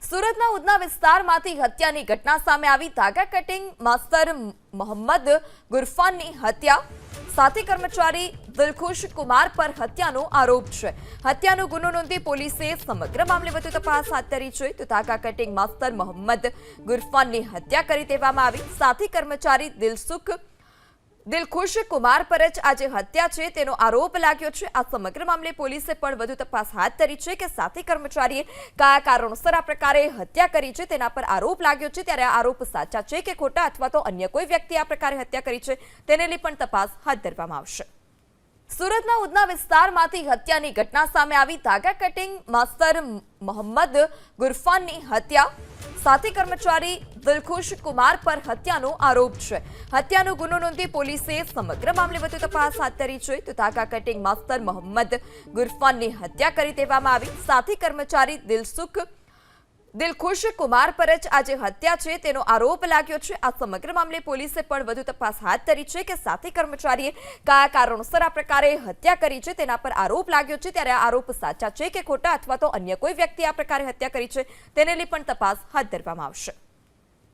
સુરતના ઉધના વિસ્તારમાંથી હત્યાની ઘટના સામે આવી। ધાગા કટિંગ માસ્ટર મોહમ્મદ ગુરફાનની હત્યા, સાથી કર્મચારી દિલખુશ કુમાર પર હત્યાનો આરોપ છે। હત્યાનો ગુનો નોંધી પોલીસે સમગ્ર મામલે વધુ તપાસ હાથ ધરી છે। તો ધાગા કટિંગ માસ્ટર મોહમ્મદ ગુરફાનની હત્યા કરી દેવામાં આવી। સાથી કર્મચારી દિલખુશ કુમાર પર જ આજે હત્યા છે તેનો આરોપ લાગ્યો છે। આ સમગ્ર મામલે પોલીસે પણ વધુ તપાસ હાથ ધરી છે કે સાથી કર્મચારીએ કયા કારણોસર આ પ્રકારે હત્યા કરી છે તેના પર આરોપ લાગ્યો છે। ત્યારે આ આરોપ સાચા છે કે ખોટા અથવા તો અન્ય કોઈ વ્યક્તિ આ પ્રકારે હત્યા કરી છે તેને લઈ પણ તપાસ હાથ ધરવામાં આવશે। સુરતના ઉધના વિસ્તારમાંથી હત્યાની ઘટના સામે આવી। ધાગા કટિંગ માસ્ટર મોહમ્મદ ગુરફાનની હત્યા, સાથી કર્મચારી દિલખુશ કુમાર પર હત્યાનો આરોપ છે। હત્યાનો ગુનો નોંધી પોલીસે સમગ્ર મામલે વધુ તપાસ હાથ ધરી છે। તો ધાગા કટિંગ માસ્ટર મોહમ્મદ ગુરફાનની હત્યા કરી દેવામાં આવી। સાથી કર્મચારી દિલખુશ કુમાર પર જ આજે હત્યા છે તેનો આરોપ લાગ્યો છે। આ સમગ્ર મામલે પોલીસે પણ વધુ તપાસ હાથ ધરી છે કે સાથી કર્મચારીએ કયા કારણોસર આ પ્રકારે હત્યા કરી છે તેના પર આરોપ લાગ્યો છે। ત્યારે આ આરોપ સાચા છે કે ખોટા અથવા તો અન્ય કોઈ વ્યક્તિ આ પ્રકારે હત્યા કરી છે તેને લઈ પણ તપાસ હાથ ધરવામાં આવશે।